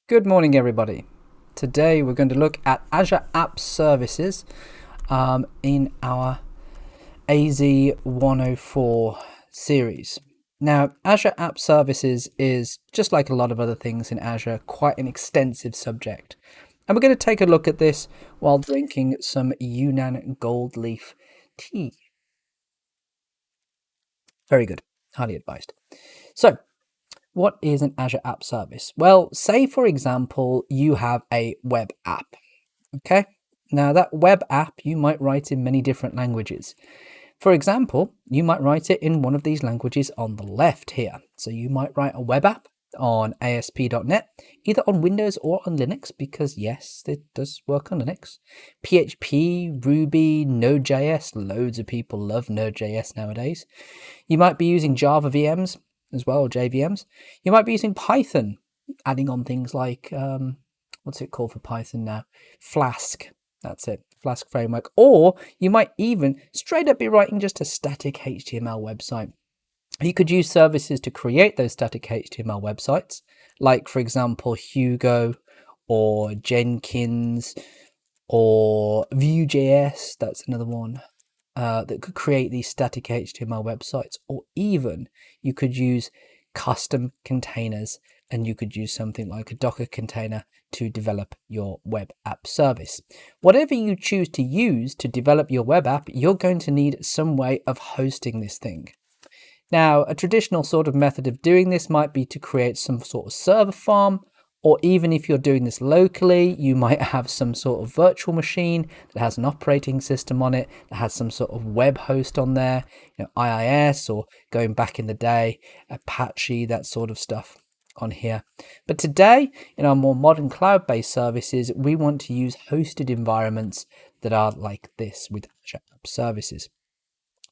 Good morning, everybody. Today we're going to look at Azure App Services in our AZ-104 series. Now, Azure App Services is, just like a lot of other things in Azure, quite an extensive subject. And we're going to take a look at this while drinking some Yunnan Gold Leaf tea. Very good. Highly advised. So, what is an Azure App Service? Well, say for example, you have a web app. Okay, now that web app you might write in many different languages. For example, you might write it in one of these languages on the left here. So you might write a web app on ASP.NET, either on Windows or on Linux, because yes, it does work on Linux. PHP, Ruby, Node.js, loads of people love Node.js nowadays. You might be using Java VMs as well, or JVMs. You might be using Python, adding on things like, what's it called for Python now? Flask. That's it, Flask framework. Or you might even straight up be writing just a static HTML website. You could use services to create those static HTML websites, like for example, Hugo or Jenkins or Vue.js. That's another one. That could create these static HTML websites, or even you could use custom containers, and you could use something like a Docker container to develop your web app service. Whatever you choose to use to develop your web app, you're going to need some way of hosting this thing. Now, a traditional sort of method of doing this might be to create some sort of server farm, or even if you're doing this locally, you might have some sort of virtual machine that has an operating system on it, that has some sort of web host on there, IIS, or going back in the day, Apache, that sort of stuff on here. But today, in our more modern cloud-based services, we want to use hosted environments that are like this with Azure App Services.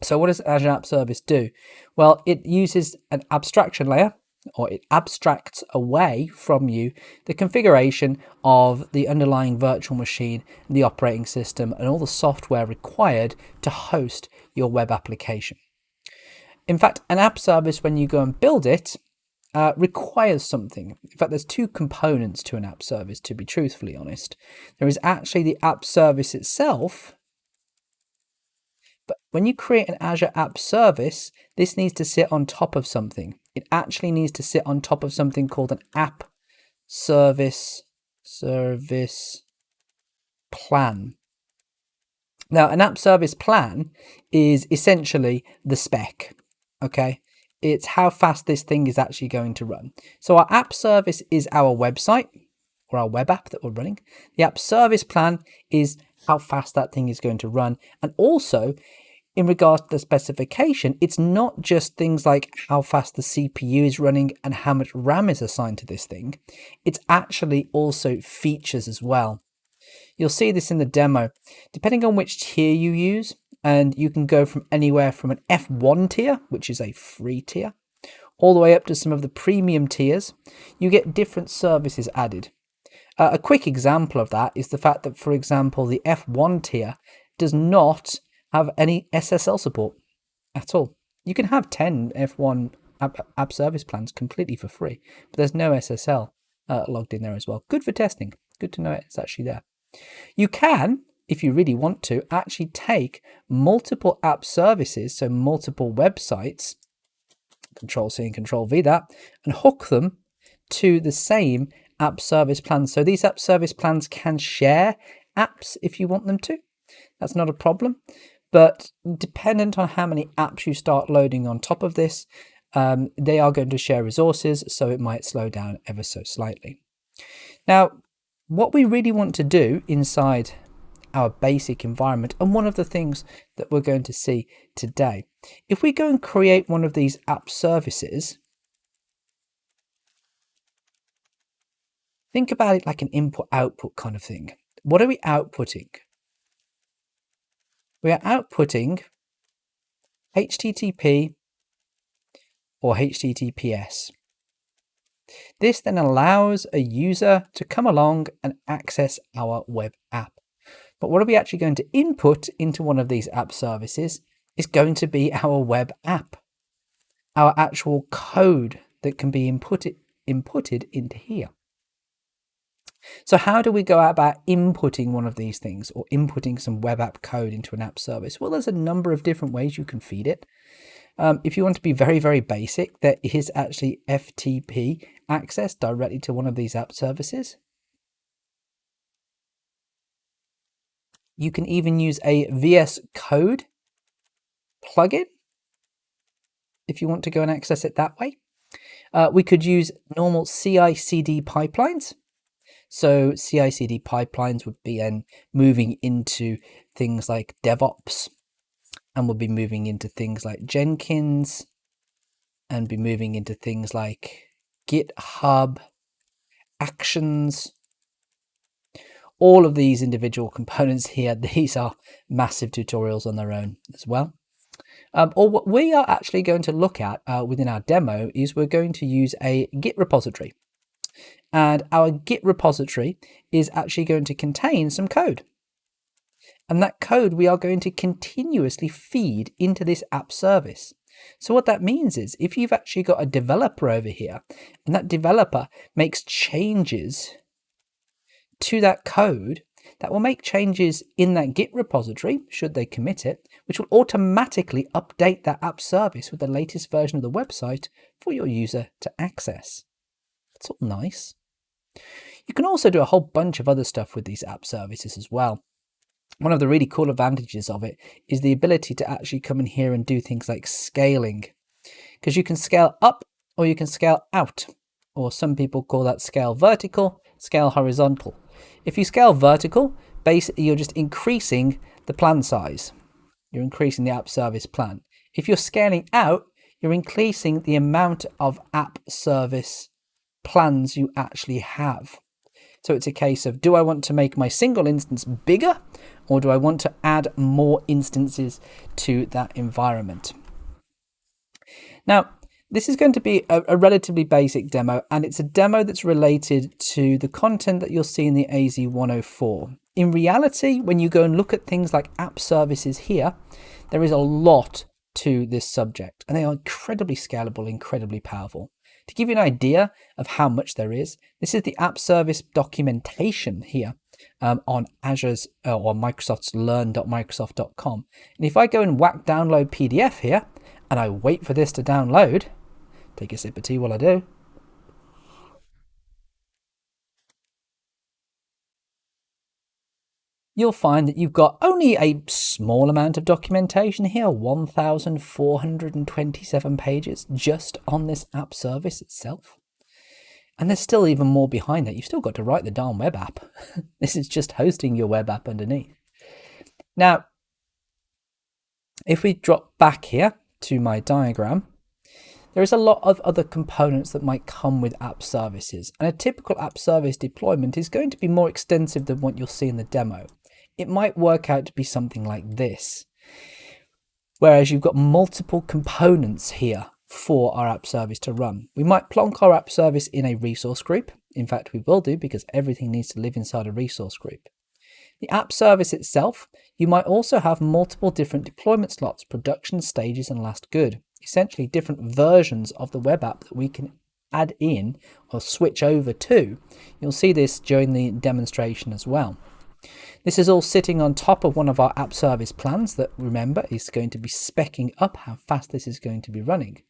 So what does Azure App Service do? Well, it uses an abstraction layer, or it abstracts away from you the configuration of the underlying virtual machine, the operating system, and all the software required to host your web application. In fact, an app service, when you go and build it, requires something. In fact, there's two components to an app service, to be truthfully honest. There is actually the app service itself, but when you create an Azure App Service, this needs to sit on top of something. It actually needs to sit on top of something called an App Service Plan. Now, an App Service Plan is essentially the spec, okay? It's how fast this thing is actually going to run. So our App Service is our website, or our web app that we're running. The App Service Plan is how fast that thing is going to run. And also, in regards to the specification, it's not just things like how fast the CPU is running and how much RAM is assigned to this thing. It's actually also features as well. You'll see this in the demo. Depending on which tier you use, and you can go from anywhere from an F1 tier, which is a free tier, all the way up to some of the premium tiers, you get different services added. A quick example of that is the fact that, for example, the F1 tier does not have any SSL support at all. You can have 10 F1 app service plans completely for free, but there's no SSL logged in there as well. Good for testing. Good to know it's actually there. You can, if you really want to, actually take multiple app services, so multiple websites, Control-C and Control-V that, and hook them to the same app service plans. So these app service plans can share apps if you want them to. That's not a problem. But dependent on how many apps you start loading on top of this, they are going to share resources, so it might slow down ever so slightly. Now, what we really want to do inside our basic environment, and one of the things that we're going to see today, if we go and create one of these app services, think about it like an input-output kind of thing. What are we outputting? We are outputting HTTP or HTTPS. This then allows a user to come along and access our web app. But what are we actually going to input into one of these app services is going to be our web app, our actual code that can be inputted into here. So how do we go about inputting one of these things or inputting some web app code into an app service? Well, there's a number of different ways you can feed it. If you want to be very, very basic, there is actually FTP access directly to one of these app services. You can even use a VS Code plugin if you want to go and access it that way. We could use normal CI/CD pipelines. So CI/CD pipelines would be moving into things like DevOps, and we'll be moving into things like Jenkins, and be moving into things like GitHub, Actions. All of these individual components here, these are massive tutorials on their own as well. Or what we are actually going to look at within our demo is we're going to use a Git repository. And our Git repository is actually going to contain some code. And that code we are going to continuously feed into this app service. So what that means is if you've actually got a developer over here and that developer makes changes to that code, that will make changes in that Git repository, should they commit it, which will automatically update that app service with the latest version of the website for your user to access. That's all nice. You can also do a whole bunch of other stuff with these app services as well. One of the really cool advantages of it is the ability to actually come in here and do things like scaling, because you can scale up or you can scale out, or some people call that scale vertical, scale horizontal. If you scale vertical, basically you're just increasing the plan size. You're increasing the app service plan. If you're scaling out, you're increasing the amount of app service plans you actually have. So it's a case of, do I want to make my single instance bigger, or do I want to add more instances to that environment? Now, this is going to be a relatively basic demo, and it's a demo that's related to the content that you'll see in the AZ-104. In reality, when you go and look at things like app services here, there is a lot to this subject, and they are incredibly scalable, incredibly powerful. To give you an idea of how much there is, this is the app service documentation here on Azure's or Microsoft's learn.microsoft.com. And if I go and whack download PDF here, and I wait for this to download, take a sip of tea while I do. You'll find that you've got only a small amount of documentation here, 1,427 pages just on this app service itself. And there's still even more behind that. You've still got to write the darn web app. This is just hosting your web app underneath. Now, if we drop back here to my diagram, there is a lot of other components that might come with app services. And a typical app service deployment is going to be more extensive than what you'll see in the demo. It might work out to be something like this, whereas you've got multiple components here for our app service to run. We might plonk our app service in a resource group. In fact, we will do, because everything needs to live inside a resource group. The app service itself, you might also have multiple different deployment slots, production stages, and last good. Essentially different versions of the web app that we can add in or switch over to. You'll see this during the demonstration as well. This is all sitting on top of one of our app service plans that, remember, is going to be speccing up how fast this is going to be running.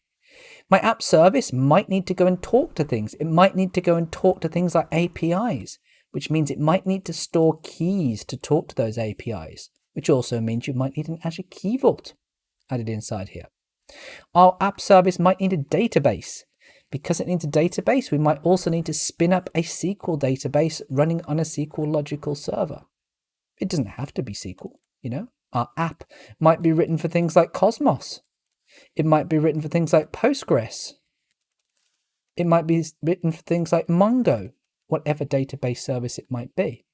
My app service might need to go and talk to things. It might need to go and talk to things like APIs, which means it might need to store keys to talk to those APIs, which also means you might need an Azure Key Vault added inside here. Our app service might need a database. Because it needs a database, we might also need to spin up a SQL database running on a SQL logical server. It doesn't have to be SQL, you know. Our app might be written for things like Cosmos. It might be written for things like Postgres. It might be written for things like Mongo, whatever database service it might be.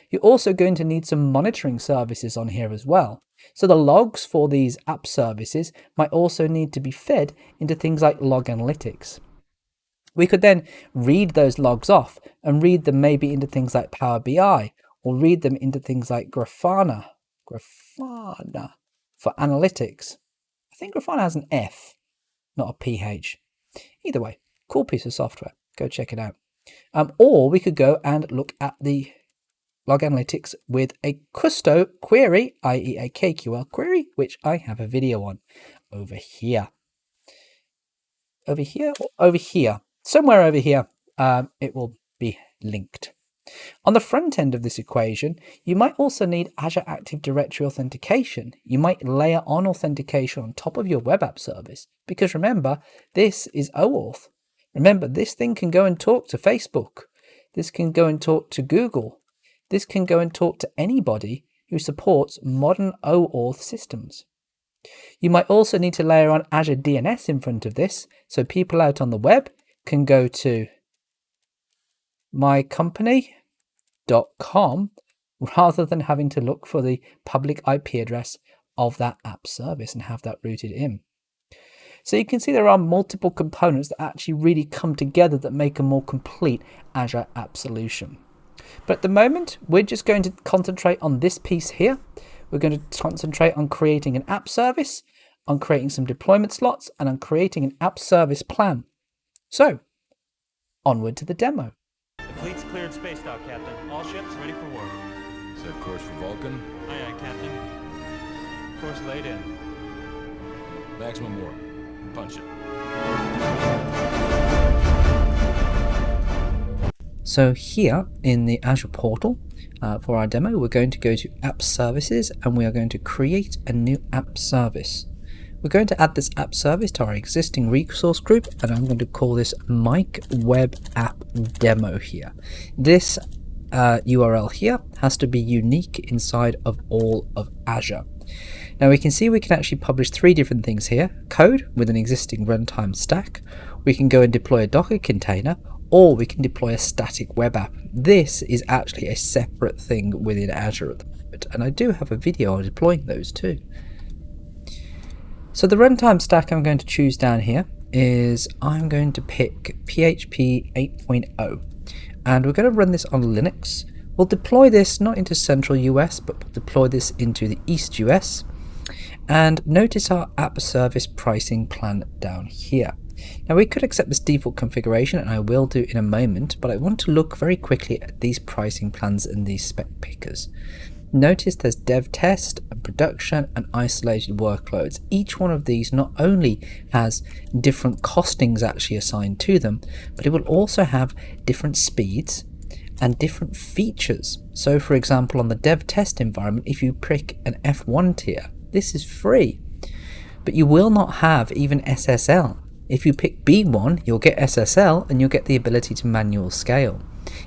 You're also going to need some monitoring services on here as well. So the logs for these app services might also need to be fed into things like log analytics. We could then read those logs off and read them maybe into things like Power BI, or read them into things like Grafana for analytics. I think Grafana has an F, not a PH. Either way, cool piece of software. Go check it out. Or we could go and look at the log analytics with a custo query, i.e. a KQL query, which I have a video on over here. Over here or over here? Somewhere over here, it will be linked. On the front end of this equation, you might also need Azure Active Directory authentication. You might layer on authentication on top of your web app service, because remember, this is OAuth. Remember, this thing can go and talk to Facebook. This can go and talk to Google. This can go and talk to anybody who supports modern OAuth systems. You might also need to layer on Azure DNS in front of this, so people out on the web can go to mycompany.com rather than having to look for the public IP address of that app service and have that routed in. So you can see there are multiple components that actually really come together that make a more complete Azure app solution. But at the moment, we're just going to concentrate on this piece here. We're going to concentrate on creating an app service, on creating some deployment slots, and on creating an app service plan. So, onward to the demo. The fleet's cleared space dock, Captain. All ships ready for work. Set course for Vulcan. Aye, aye, Captain. Course laid in. Maximum warp. Punch it. So here in the Azure portal for our demo, we're going to go to App Services and we are going to create a new app service. We're going to add this app service to our existing resource group, and I'm going to call this Mic Web App Demo here. This URL here has to be unique inside of all of Azure. Now we can see we can actually publish three different things here: code with an existing runtime stack, we can go and deploy a Docker container, or we can deploy a static web app. This is actually a separate thing within Azure at the moment, and I do have a video on deploying those too. So the runtime stack I'm going to choose down here is I'm going to pick PHP 8.0, and we're going to run this on Linux. We'll deploy this not into central US, but we'll deploy this into the East US. And notice our app service pricing plan down here. Now we could accept this default configuration, and I will do in a moment, but I want to look very quickly at these pricing plans and these spec pickers. Notice there's dev test, production, and isolated workloads. Each one of these not only has different costings actually assigned to them, but it will also have different speeds and different features. So for example, on the dev test environment, if you pick an F1 tier, this is free, but you will not have even SSL. If you pick B1, you'll get SSL and you'll get the ability to manual scale.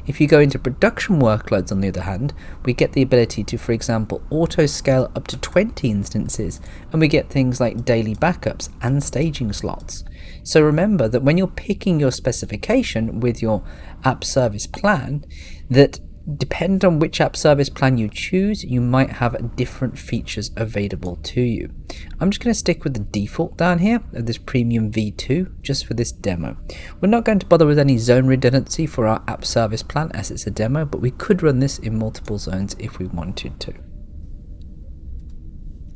If you go into production workloads, on the other hand, we get the ability to, for example, auto scale up to 20 instances, and we get things like daily backups and staging slots. So remember that when you're picking your specification with your app service plan, that depending on which app service plan you choose, you might have different features available to you. I'm just going to stick with the default down here of this Premium V2 just for this demo. We're not going to bother with any zone redundancy for our app service plan as it's a demo, but we could run this in multiple zones if we wanted to.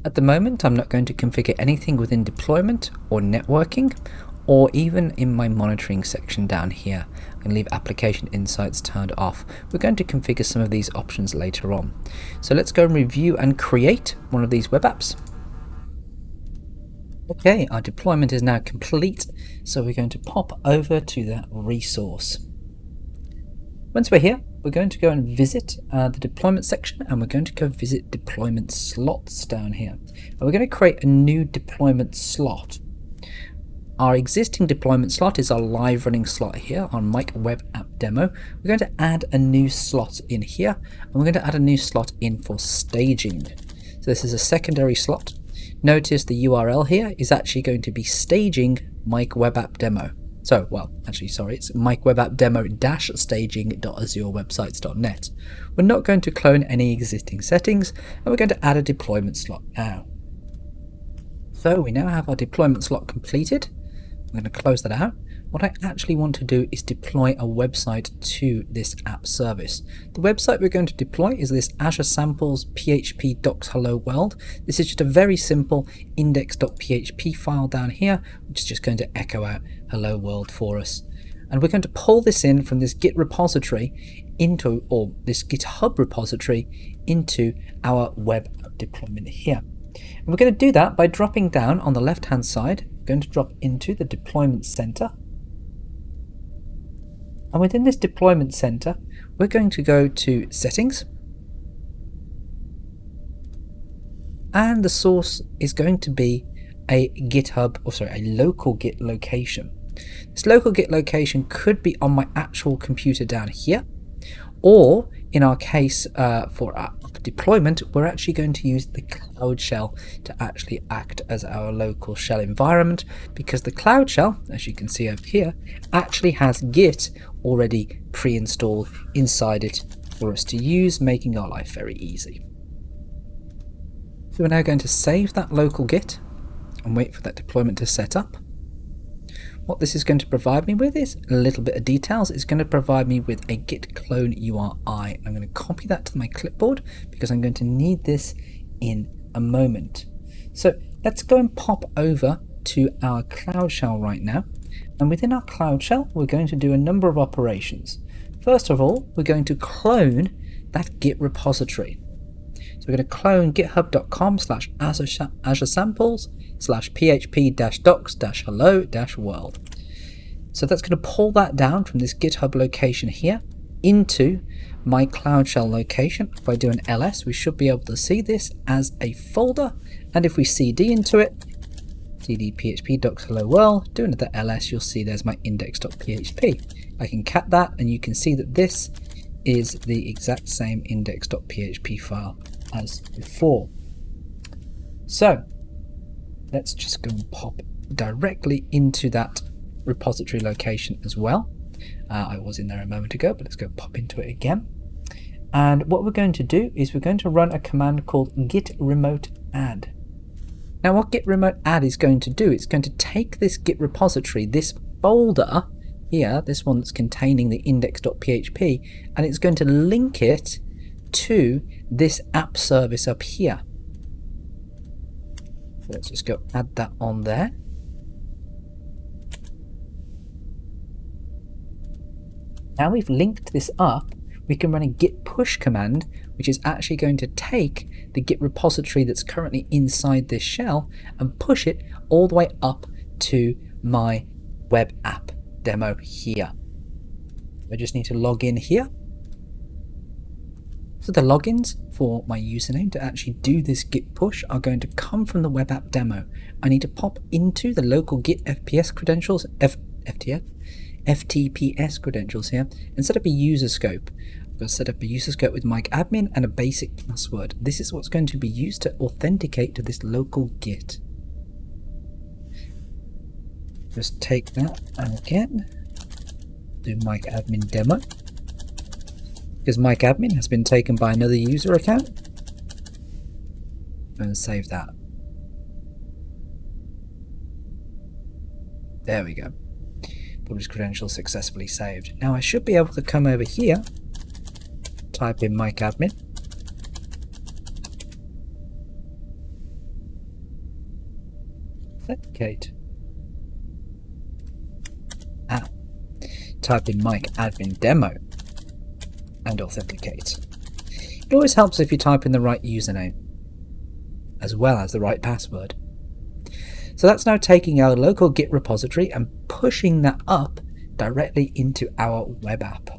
At the moment, I'm not going to configure anything within deployment or networking, or even in my monitoring section down here. I'm going to leave application insights turned off. We're going to configure some of these options later on. So let's go and review and create one of these web apps. Okay, our deployment is now complete, so we're going to pop over to that resource. Once we're here, we're going to go and visit the deployment section, and we're going to go visit deployment slots down here. And we're going to create a new deployment slot. Our existing deployment slot is our live running slot here on Mic Web App Demo. We're going to add a new slot in here, and we're going to add a new slot in for staging. So this is a secondary slot. Notice the URL here is actually going to be staging Mic Web App Demo. So, well, actually, sorry, it's Mic Web App Demo-staging.azurewebsites.net. We're not going to clone any existing settings, and we're going to add a deployment slot now. So we now have our deployment slot completed. I'm going to close that out. What I actually want to do is deploy a website to this app service. The website we're going to deploy is this Azure Samples PHP docs hello world. This is just a very simple index.php file down here, which is just going to echo out hello world for us. And we're going to pull this in from this Git repository into, or this GitHub repository into our web app deployment here. And we're going to do that by dropping down on the left hand side. We're going to drop into the deployment center. And within this deployment center, we're going to go to settings. And the source is going to be a GitHub, or sorry, a local Git location. This local Git location could be on my actual computer down here, or in our case for our deployment, we're actually going to use the Cloud Shell to actually act as our local shell environment, because the Cloud Shell, as you can see over here, actually has Git already pre-installed inside it for us to use, making our life very easy. So we're now going to save that local Git and wait for that deployment to set up. What this is going to provide me with is a little bit of details. It's going to provide me with a git clone URI. I'm going to copy that to my clipboard because I'm going to need this in a moment. So let's go and pop over to our Cloud Shell right now. And within our Cloud Shell, we're going to do a number of operations. First of all, we're going to clone that Git repository. So we're going to clone github.com/Azure samples/php-docs-hello-world. So that's going to pull that down from this GitHub location here into my Cloud Shell location. If I do an ls, we should be able to see this as a folder. And if we cd into it, cd php-docs-hello-world, do another ls, you'll see there's my index.php. I can cat that and you can see that this is the exact same index.php file as before. So let's just go and pop directly into that repository location as well. I was in there a moment ago, but let's go pop into it again. And what we're going to do is we're going to run a command called git remote add. Now what git remote add is going to do, it's going to take this Git repository, this folder here, this one that's containing the index.php, and it's going to link it to this app service up here. So let's just go add that on there. Now we've linked this up, we can run a git push command, which is actually going to take the Git repository that's currently inside this shell and push it all the way up to my web app demo here. I just need to log in here. So the logins for my username to actually do this git push are going to come from the web app demo. I need to pop into the local git FPS credentials, FTPS credentials here, and set up a user scope. I'm going to set up a user scope with MikeAdmin and a basic password. This is what's going to be used to authenticate to this local git. Just take that and again do MikeAdmin demo. Because MikeAdmin has been taken by another user account. And save that. There we go. Publish credentials successfully saved. Now I should be able to come over here, type in MikeAdmin. Authenticate. Type in MikeAdmin demo. And authenticate. It always helps if you type in the right username as well as the right password. So that's now taking our local Git repository and pushing that up directly into our web app.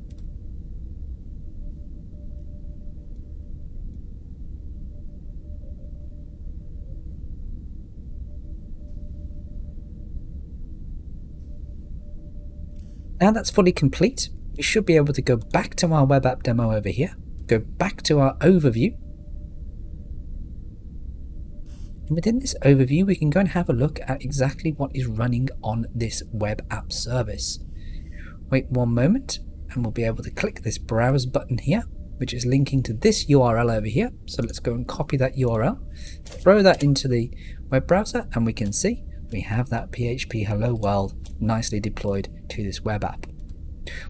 Now that's fully complete, we should be able to go back to our web app demo over here, go back to our overview. And within this overview, we can go and have a look at exactly what is running on this web app service. Wait one moment and we'll be able to click this browse button here, which is linking to this URL over here. So let's go and copy that URL, throw that into the web browser, and we can see we have that PHP hello world nicely deployed to this web app.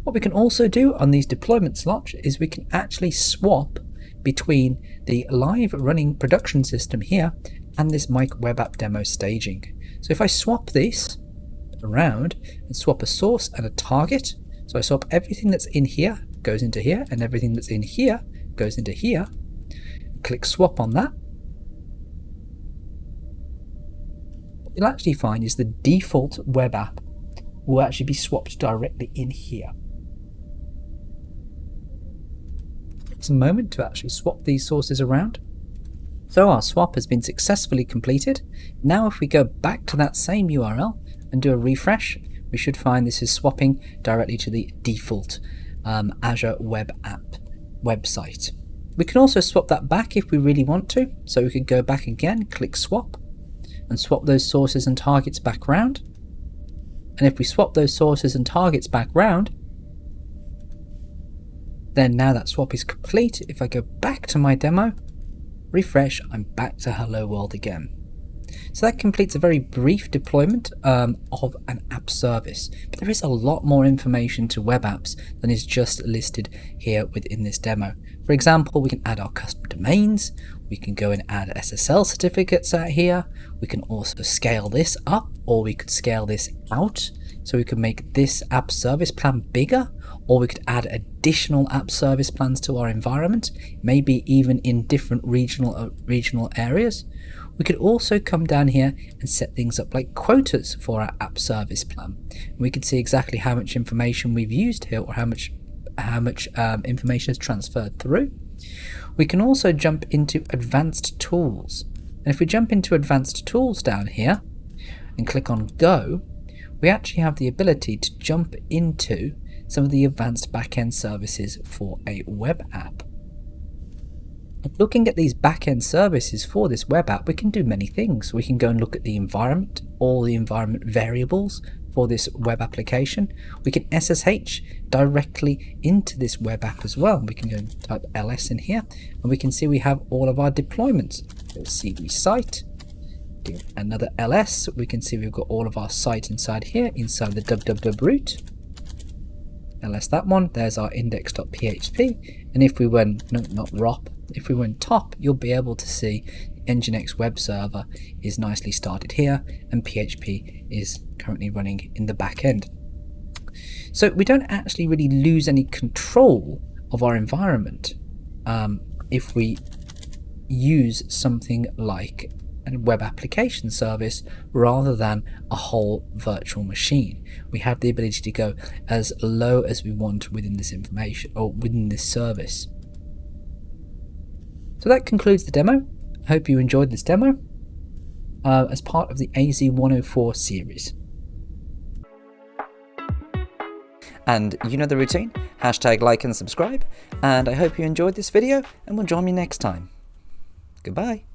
What we can also do on these deployment slots is we can actually swap between the live running production system here and this Mike web app demo staging. So if I swap this around and swap a source and a target. So I swap everything that's in here, goes into here, and everything that's in here goes into here. Click swap on that. What you'll actually find is the default web app will actually be swapped directly in here. It's a moment to actually swap these sources around. So our swap has been successfully completed. Now if we go back to that same URL and do a refresh, we should find this is swapping directly to the default Azure web app website. We can also swap that back if we really want to. So we could go back again, click swap, and swap those sources and targets back round. And if we swap those sources and targets back round, then now that swap is complete. If I go back to my demo, refresh, I'm back to hello world again. So that completes a very brief deployment of an app service. But there is a lot more information to web apps than is just listed here within this demo. For example, we can add our custom domains. We can go and add SSL certificates out here. We can also scale this up, or we could scale this out. So we could make this app service plan bigger, or we could add additional app service plans to our environment, maybe even in different regional areas. We could also come down here and set things up like quotas for our app service plan. We could see exactly how much information we've used here, or how much information is transferred through. We can also jump into advanced tools. And if we jump into advanced tools down here and click on go, we actually have the ability to jump into some of the advanced backend services for a web app. Looking at these backend services for this web app, we can do many things. We can go and look at the environment, all the environment variables for this web application. We can SSH directly into this web app as well. We can go and type ls in here, and we can see we have all of our deployments. Go cd site, do another ls. We can see we've got all of our site inside here, inside the www root. ls that one, there's our index.php, and if we went, no, not ROP, if we went top, you'll be able to see Nginx web server is nicely started here, and PHP is currently running in the back end. So we don't actually really lose any control of our environment if we use something like a web application service rather than a whole virtual machine. We have the ability to go as low as we want within this information, or within this service. So that concludes the demo. I hope you enjoyed this demo as part of the AZ-104 series. And you know the routine, hashtag like and subscribe, and I hope you enjoyed this video and will join me next time. Goodbye.